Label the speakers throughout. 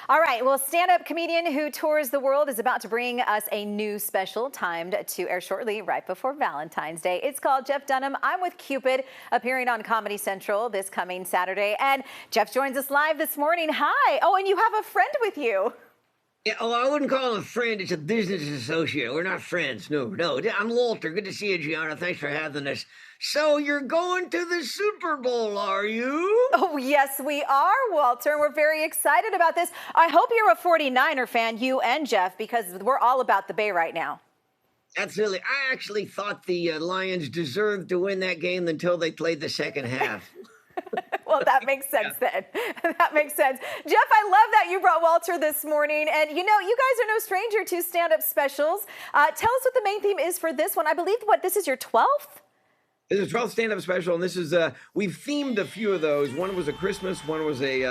Speaker 1: All right, well, stand-up comedian who tours the world is about to bring us a new special timed to air shortly, right before Valentine's Day. It's called Jeff Dunham, I'm with Cupid, appearing on Comedy Central this coming Saturday. And Jeff joins us live this morning. Hi. Oh, and you have a friend with you.
Speaker 2: Yeah, oh, I wouldn't call him a friend. It's a business associate. We're not friends. No. I'm Walter. Good to see you, Gianna. Thanks for having us. So you're going to the Super Bowl, are you?
Speaker 1: Oh, yes, we are, Walter, and we're very excited about this. I hope you're a 49er fan, you and Jeff, because we're all about the Bay right now.
Speaker 2: Absolutely. I actually thought the Lions deserved to win that game until they played the second half.
Speaker 1: Well, that makes sense then. That makes sense. Jeff, I love that you brought Walter this morning. And you know, you guys are no stranger to stand-up specials. Tell us what the main theme is for this one. I believe, this is your 12th?
Speaker 2: This is 12th stand-up special, and this is, we've themed a few of those. One was a Christmas, one was a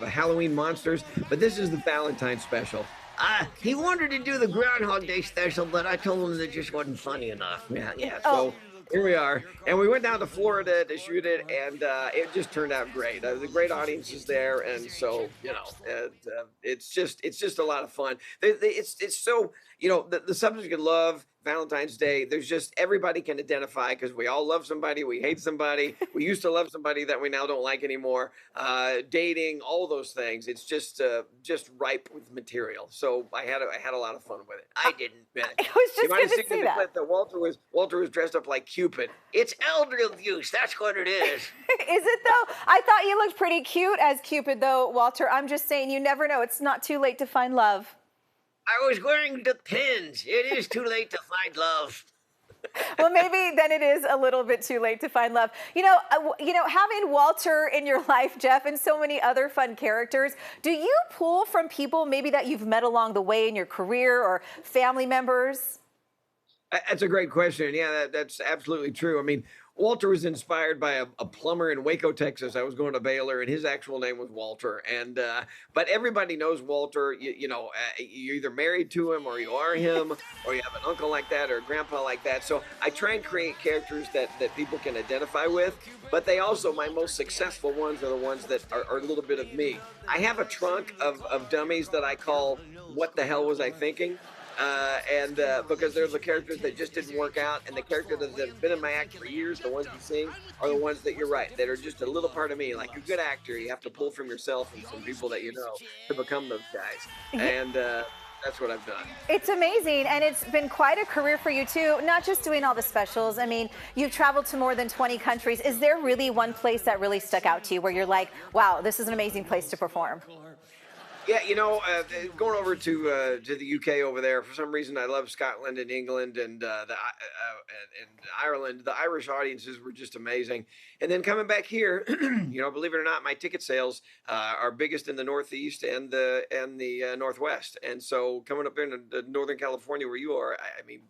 Speaker 2: Halloween Monsters, but this is the Valentines special. He wanted to do the Groundhog Day special, but I told him that it just wasn't funny enough. Yeah. So here we are, and we went down to Florida to shoot it, and it just turned out great. The great audience is there, and so it's just a lot of fun. It's so the subject of love. Valentine's Day, there's just everybody can identify because we all love somebody, we hate somebody, we used to love somebody that we now don't like anymore. Dating, all those things. It's just ripe with material. So I had a lot of fun with it. I didn't.
Speaker 1: I was just going to say that.
Speaker 2: Walter was dressed up like Cupid. It's elder abuse. That's what it is.
Speaker 1: Is it though? I thought you looked pretty cute as Cupid though, Walter. I'm just saying, you never know. It's not too late to find love.
Speaker 2: I was wearing the pins. It is too late to find love.
Speaker 1: Well, maybe then it is a little bit too late to find love. Having Walter in your life, Jeff, and so many other fun characters, do you pull from people maybe that you've met along the way in your career or family members?
Speaker 2: That's a great question. Yeah, that's absolutely true. I mean, Walter was inspired by a plumber in Waco, Texas. I was going to Baylor, and his actual name was Walter. And but everybody knows Walter. You're either married to him, or you are him, or you have an uncle like that, or a grandpa like that. So I try and create characters that people can identify with. But they also, my most successful ones are the ones that are a little bit of me. I have a trunk of dummies that I call "What the hell was I thinking?" Because there's the characters that just didn't work out, and the characters that have been in my act for years, the ones you sing, are the ones that you're right, that are just a little part of me. Like, you're a good actor, you have to pull from yourself and some people that you know to become those guys. And that's what I've done.
Speaker 1: It's amazing, and it's been quite a career for you too, not just doing all the specials. I mean, you've traveled to more than 20 countries. Is there really one place that really stuck out to you where you're like, wow, this is an amazing place to perform?
Speaker 2: Yeah, going over to the UK over there, for some reason I love Scotland and England and Ireland. The Irish audiences were just amazing. And then coming back here, believe it or not, my ticket sales are biggest in the Northeast and the Northwest. And so coming up into Northern California where you are, I mean,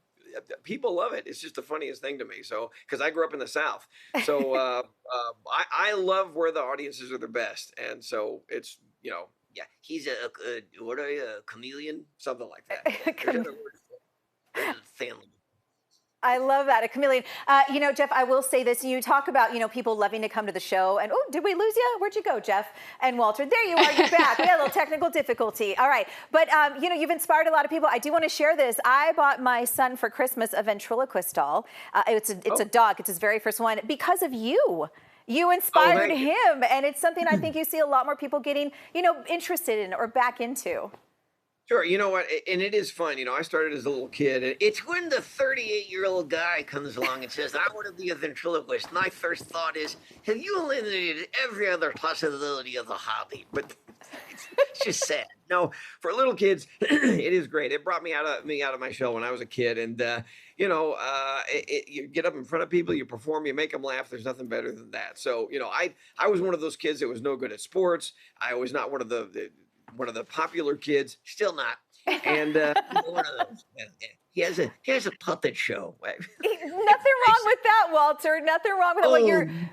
Speaker 2: people love it. It's just the funniest thing to me. So, because I grew up in the South, so I love where the audiences are the best. And so it's Yeah, he's a chameleon? Something like that. Family.
Speaker 1: I love that, a chameleon. Jeff, I will say this. You talk about, people loving to come to the show. And, oh, did we lose you? Where'd you go, Jeff and Walter? There you are. You're back. We had a little technical difficulty. All right. But, you've inspired a lot of people. I do want to share this. I bought my son for Christmas a ventriloquist doll. It's a dog. It's his very first one because of you. You inspired him, and it's something I think you see a lot more people getting, interested in or back into.
Speaker 2: Sure, you know what, and it is fun. I started as a little kid, and it's when the 38-year-old guy comes along and says, I want to be a ventriloquist. My first thought is, have you eliminated every other possibility of the hobby? But it's just sad. No, for little kids, it is great. It brought me out of my shell when I was a kid, and you get up in front of people, you perform, you make them laugh. There's nothing better than that. So I was one of those kids that was no good at sports. I was not one of the popular kids, still not. And one of those. He has a puppet show.
Speaker 1: Nothing wrong with that, Walter. Nothing wrong with it. Well,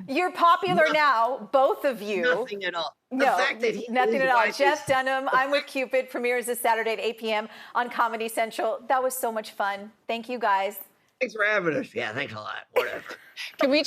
Speaker 1: you're popular now, both of you.
Speaker 2: Nothing at all. The
Speaker 1: No,
Speaker 2: fact that
Speaker 1: nothing at all. Jeff Dunham, I'm with Cupid, premieres this Saturday at 8 p.m. on Comedy Central. That was so much fun. Thank you, guys.
Speaker 2: Thanks for having us. Yeah, thanks a lot. Whatever.
Speaker 1: Can we